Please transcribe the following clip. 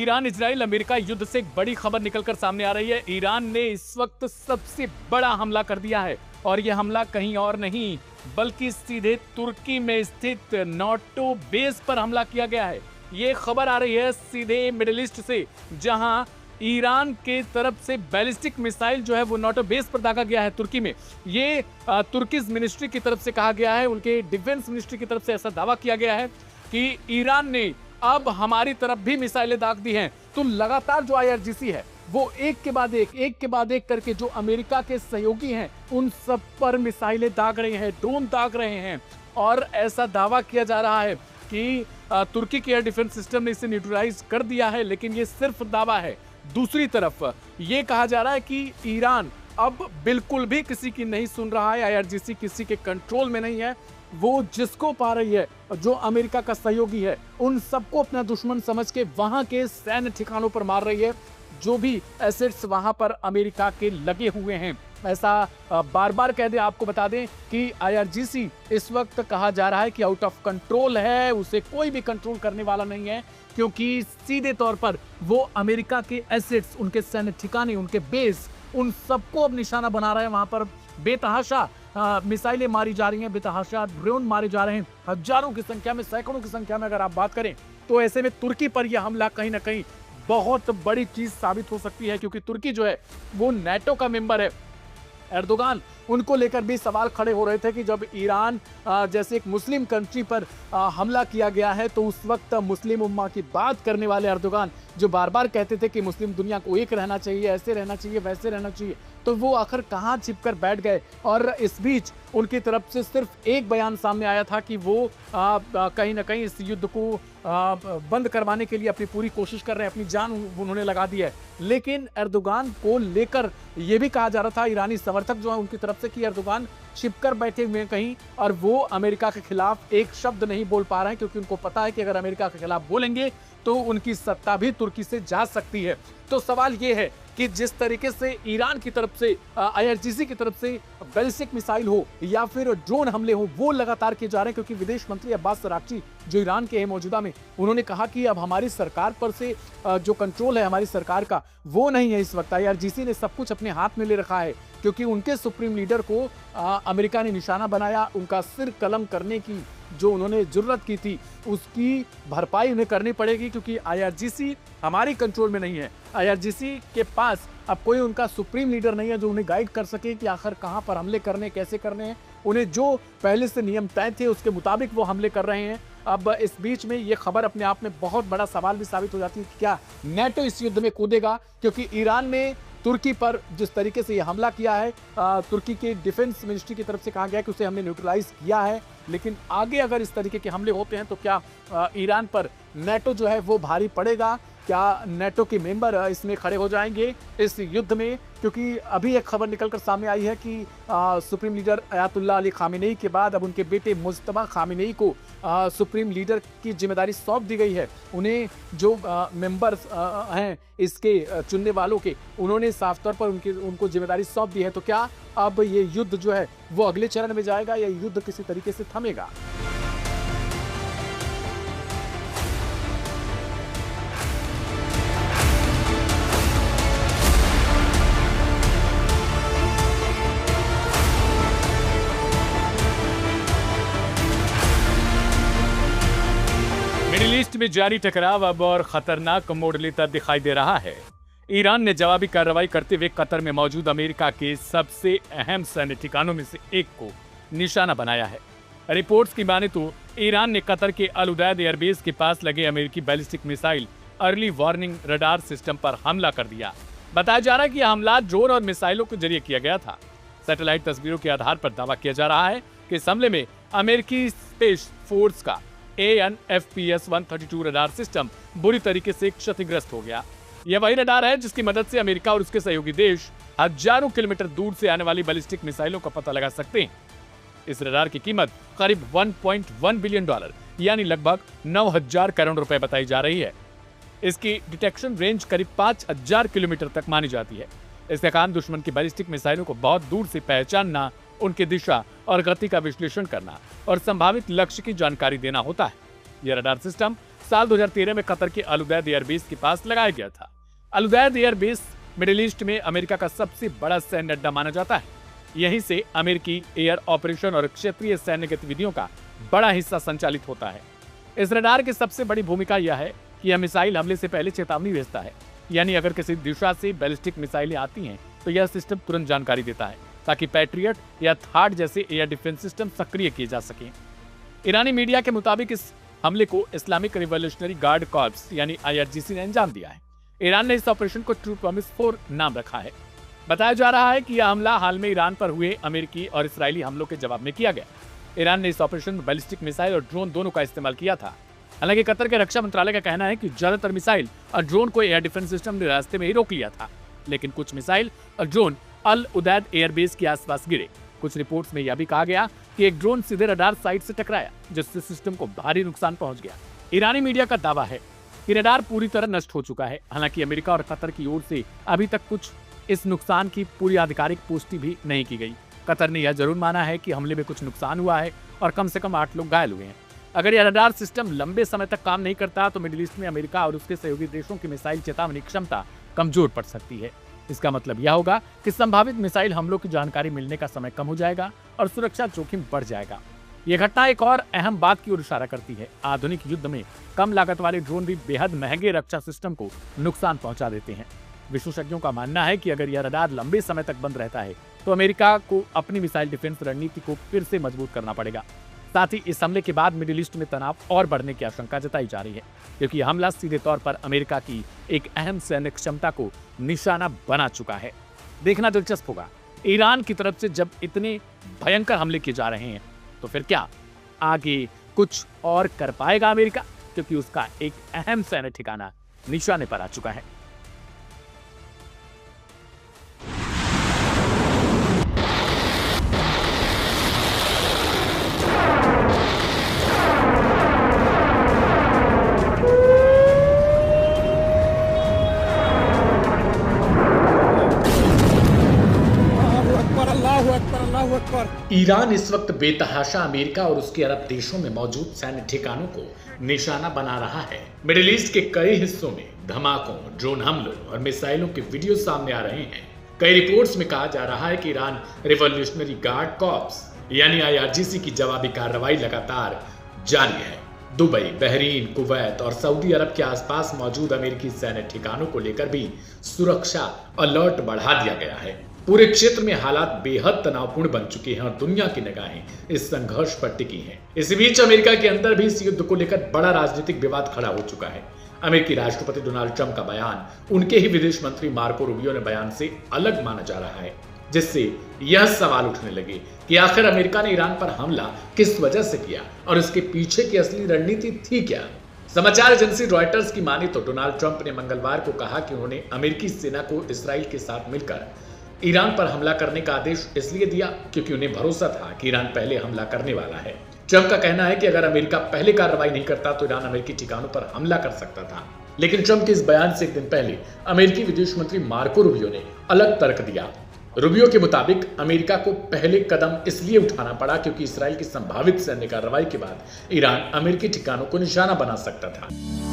Iran Israel America युद्ध से एक बड़ी खबर निकलकर सामने आ रही है। ईरान ने इस वक्त सबसे बड़ा हमला कर दिया है और यह हमला कहीं और नहीं बल्कि सीधे तुर्की में स्थित नाटो बेस पर हमला किया गया है। ये खबर आ रही है सीधे मिडिल ईस्ट से, जहां ईरान के तरफ से बैलिस्टिक मिसाइल जो है वो नाटो बेस पर दागा गया है तुर्की में। ये तुर्किश मिनिस्ट्री की तरफ से कहा गया है, उनके डिफेंस मिनिस्ट्री की तरफ से ऐसा दावा किया गया है कि ईरान ने अब हमारी तरफ भी मिसाइलें दाग दी हैं। तो लगातार जो IRGC है वो एक के बाद एक करके जो अमेरिका के सहयोगी हैं उन सब पर मिसाइलें दाग रहे हैं, ड्रोन दाग रहे हैं। और ऐसा दावा किया जा रहा है कि तुर्की के एयर डिफेंस सिस्टम ने इसे न्यूट्रलाइज कर दिया है, लेकिन ये सिर्फ दावा है। दूसरी तरफ ये कहा जा रहा है कि ईरान अब बिल्कुल भी किसी की नहीं सुन रहा है, IRGC किसी के कंट्रोल में नहीं है। वो जिसको पा रही है, जो अमेरिका का सहयोगी है, उन सबको अपना दुश्मन समझ के वहां के सैन्य ठिकानों पर मार रही है, जो भी एसेट्स वहां पर अमेरिका के लगे हुए हैं। ऐसा बार बार कह दे, आपको बता दें कि IRGC इस वक्त कहा जा रहा है कि आउट ऑफ कंट्रोल है, उसे कोई भी कंट्रोल करने वाला नहीं है, क्योंकि सीधे तौर पर वो अमेरिका के एसेट्स, उनके सैन्य ठिकाने, उनके बेस, उन सबको अब निशाना बना रहे हैं। वहां पर बेतहाशा मिसाइलें मारी जा रही हैं, बेतहाशा ड्रोन मारे जा रहे हैं, हजारों की संख्या में, सैकड़ों की संख्या में अगर आप बात करें। तो ऐसे में तुर्की पर यह हमला कहीं ना कहीं बहुत बड़ी चीज साबित हो सकती है, क्योंकि तुर्की जो है वो नाटो का मेंबर है। एर्दोगान उनको लेकर भी सवाल खड़े हो रहे थे कि जब ईरान जैसे एक मुस्लिम कंट्री पर हमला किया गया है, तो उस वक्त मुस्लिम उम्मा की बात करने वाले एर्दोगान जो बार बार कहते थे कि मुस्लिम दुनिया को एक रहना चाहिए, ऐसे रहना चाहिए, वैसे रहना चाहिए, तो वो आखिर कहां छिपकर बैठ गए। और इस बीच उनकी तरफ से सिर्फ एक बयान सामने आया था कि वो कहीं ना कहीं इस युद्ध को बंद करवाने के लिए अपनी पूरी कोशिश कर रहे हैं, अपनी जान उन्होंने लगा दी है। लेकिन एर्दोगान को लेकर यह भी कहा जा रहा था, ईरानी समर्थक जो है उनकी तरफ से, कि एर्दोगान छिपकर बैठे हुए हैं कहीं और वो अमेरिका के खिलाफ एक शब्द नहीं बोल पा रहे हैं, क्योंकि उनको पता है कि अगर अमेरिका के खिलाफ बोलेंगे तो उनकी सत्ता भी तुर्की से जा सकती है। तो सवाल ये है कि जिस तरीके से ईरान की तरफ से IRGC की तरफ से बैलिस्टिक मिसाइल हो या फिर ड्रोन हमले हो, वो लगातार किए जा रहे हैं, क्योंकि विदेश मंत्री अब्बास अराक्ची जो ईरान के हैं मौजूदा में, उन्होंने कहा कि अब हमारी सरकार पर से जो कंट्रोल है हमारी सरकार का, वो नहीं है इस वक्त। IRGC ने सब कुछ अपने हाथ में ले रखा है, क्योंकि उनके सुप्रीम लीडर को अमेरिका ने निशाना बनाया। उनका सिर कलम करने की जो उन्होंने जुर्रत की थी, उसकी भरपाई उन्हें करनी पड़ेगी, क्योंकि IRGC हमारी कंट्रोल में नहीं है। IRGC के पास अब कोई उनका सुप्रीम लीडर नहीं है जो उन्हें गाइड कर सके कि आखिर कहां पर हमले करने, कैसे करने हैं। उन्हें जो पहले से नियम तय थे उसके मुताबिक वो हमले कर रहे हैं। अब इस बीच में ये खबर अपने आप में बहुत बड़ा सवाल भी साबित हो जाती है कि क्या नाटो इस युद्ध में कूदेगा, क्योंकि ईरान ने तुर्की पर जिस तरीके से यह हमला किया है, तुर्की के डिफेंस मिनिस्ट्री की तरफ से कहा गया कि उसे हमने न्यूट्रलाइज किया है। लेकिन आगे अगर इस तरीके के हमले होते हैं तो क्या ईरान पर नाटो जो है वो भारी पड़ेगा? क्या नाटो के मेंबर इसमें खड़े हो जाएंगे इस युद्ध में? क्योंकि अभी एक खबर निकलकर सामने आई है कि supreme leader Ayatollah Ali Khamenei के बाद अब उनके बेटे मुज्तबा खामेनेई को सुप्रीम लीडर की जिम्मेदारी सौंप दी गई है। उन्हें जो मेंबर्स हैं इसके चुनने वालों के, उन्होंने साफ तौर पर उनको जिम्मेदारी सौंप दी है। तो क्या अब ये युद्ध जो है वो अगले चरण में जाएगा या युद्ध किसी तरीके से थमेगा? मिडिल ईस्ट में जारी टकराव अब और खतरनाक मोड़ लेता दिखाई दे रहा है। ईरान ने जवाबी कार्रवाई करते हुए कतर में मौजूद अमेरिका के सबसे अहम सैन्य ठिकानों में से एक को निशाना बनाया है। रिपोर्ट्स की माने तो ईरान ने कतर के अल उदैद एयरबेस के पास लगे अमेरिकी ballistic missile early warning radar system पर हमला कर दिया। बताया जा रहा है कि यह हमला ड्रोन और मिसाइलों के जरिए किया गया था। सैटेलाइट तस्वीरों के आधार पर दावा किया जा रहा है कि इस हमले में अमेरिकी स्पेस फोर्स का AN/FPS 132 रडार सिस्टम बुरी तरीके से क्षतिग्रस्त हो गया। यह वही रडार है जिसकी मदद से अमेरिका और उसके सहयोगी देश हजारों किलोमीटर दूर से आने वाली बैलिस्टिक मिसाइलों का पता लगा सकते हैं। इस रडार की कीमत करीब $1.1 बिलियन यानी लगभग 9,000 करोड़ रुपए बताई जा रही है। इसकी डिटेक्शन रेंज करीब 5,000 किलोमीटर तक मानी जाती है। इसका काम दुश्मन की बैलिस्टिक मिसाइलों को बहुत दूर से पहचानना, उनकी दिशा और गति का विश्लेषण करना और संभावित लक्ष्य की जानकारी देना होता है। यह रडार सिस्टम साल 2013 में कतर के अल उदैद एयरबेस के पास लगाया गया था। अल उदैद एयरबेस मिडिल ईस्ट में अमेरिका का सबसे बड़ा सैन्य अड्डा माना जाता है। यहीं से अमेरिकी एयर ऑपरेशन और क्षेत्रीय सैन्य गतिविधियों का बड़ा हिस्सा संचालित होता है। इस रडार की सबसे बड़ी भूमिका यह है कि यह मिसाइल हमले से पहले चेतावनी भेजता है, यानी अगर किसी दिशा से बैलिस्टिक मिसाइलें आती हैं तो यह सिस्टम तुरंत जानकारी देता है ताकि पैट्रियट या थार्ड जैसे एयर डिफेंस सिस्टम सक्रिय किए जा सकें। ईरानी मीडिया के मुताबिक इस हमले को इस्लामिक रिवॉल्यूशनरी गार्ड कॉर्प्स यानी IRGC ने अंजाम दिया है। ईरान ने इस ऑपरेशन को ट्रू प्रॉमिस 4 नाम रखा है। बताया जा रहा है कि यह हमला हाल में ईरान पर हुए अमेरिकी और इस्राएली हमलों के जवाब में किया गया। ईरान ने इस ऑपरेशन में बैलिस्टिक मिसाइल और ड्रोन दोनों का इस्तेमाल किया था। हालांकि कतर के रक्षा मंत्रालय का कहना है कि ज्यादातर मिसाइल और ड्रोन को एयर डिफेंस सिस्टम ने रास्ते में ही रोक लिया था, लेकिन कुछ मिसाइल और ड्रोन अल उदैद एयरबेस के आसपास गिरे। कुछ रिपोर्ट्स में यह भी कहा गया कि एक ड्रोन सीधे रडार साइट से टकराया, जिससे सिस्टम को भारी नुकसान पहुंच गया। ईरानी मीडिया का दावा है कि रडार पूरी तरह नष्ट हो चुका है। हालांकि अमेरिका और कतर की ओर से अभी तक कुछ इस नुकसान की पूरी आधिकारिक पुष्टि भी नहीं की गई। कतर ने यह जरूर माना है कि हमले में कुछ नुकसान हुआ है और कम से कम 8 लोग घायल हुए हैं। अगर यह रडार सिस्टम लंबे समय तक काम नहीं करता तो मिडिल ईस्ट में अमेरिका और उसके सहयोगी देशों की मिसाइल चेतावनी क्षमता कमजोर पड़ सकती है। इसका मतलब यह होगा कि संभावित मिसाइल हमलों की जानकारी मिलने का समय कम हो जाएगा और सुरक्षा जोखिम बढ़ जाएगा। यह घटना एक और अहम बात की ओर इशारा करती है। आधुनिक युद्ध में कम लागत वाले ड्रोन भी बेहद महंगे रक्षा सिस्टम को नुकसान पहुंचा देते हैं। विशेषज्ञों का मानना है कि अगर यह रडार लंबे समय तक बंद रहता है तो अमेरिका को अपनी मिसाइल डिफेंस रणनीति को फिर से मजबूत करना पड़ेगा। साथ ही इस हमले के बाद मिडिल ईस्ट में तनाव और बढ़ने की आशंका जताई जा रही है, क्योंकि यह हमला सीधे तौर पर अमेरिका की एक अहम सैन्य क्षमता को निशाना बना चुका है। देखना दिलचस्प होगा, ईरान की तरफ से जब इतने भयंकर हमले किए जा रहे हैं तो फिर क्या आगे कुछ और कर पाएगा अमेरिका, क्योंकि उसका एक अहम सैन्य ठिकाना निशाने पर आ चुका है। ईरान इस वक्त बेतहाशा अमेरिका और उसके अरब देशों में मौजूद सैन्य ठिकानों को निशाना बना रहा है। मिडिल ईस्ट के कई हिस्सों में धमाकों, ड्रोन हमलों और मिसाइलों के वीडियो सामने आ रहे हैं। कई रिपोर्ट्स में कहा जा रहा है कि ईरान रिवॉल्यूशनरी गार्ड कॉर्प्स यानी IRGC की जवाबी कार्रवाई लगातार जारी है। दुबई, बहरीन, कुवैत और सऊदी अरब के आसपास मौजूद अमेरिकी सैन्य ठिकानों को लेकर भी सुरक्षा अलर्ट बढ़ा दिया गया है। पूरे क्षेत्र में हालात बेहद तनावपूर्ण बन चुके हैं और दुनिया की निगाहें इस संघर्ष पर टिकी हैं। इसी बीच अमेरिका के अंदर भी इस युद्ध को लेकर बड़ा राजनीतिक विवाद खड़ा हो चुका है। अमेरिकी राष्ट्रपति डोनाल्ड ट्रंप का बयान उनके ही विदेश मंत्री मार्को रूबियो ने बयान से अलग माना जा रहा है, जिससे यह सवाल उठने लगे कि आखिर अमेरिका ने ईरान पर हमला किस वजह से किया और इसके पीछे की असली रणनीति थी क्या। समाचार एजेंसी रॉयटर्स की माने तो डोनाल्ड ट्रंप ने मंगलवार को कहा कि उन्होंने अमेरिकी सेना को इसराइल के साथ मिलकर ईरान पर हमला करने का आदेश इसलिए दिया क्योंकि उन्हें भरोसा था कि ईरान पहले हमला करने वाला है। ट्रंप का कहना है कि अगर अमेरिका पहले कार्रवाई नहीं करता तो ईरान अमेरिकी ठिकानों पर हमला कर सकता था। लेकिन ट्रंप के इस बयान से एक दिन पहले अमेरिकी विदेश मंत्री मार्को रूबियो ने अलग तर्क दिया। रूबियो के मुताबिक अमेरिका को पहले कदम इसलिए उठाना पड़ा क्योंकि इसराइल की संभावित सैन्य कार्रवाई के बाद ईरान अमेरिकी ठिकानों को निशाना बना सकता था।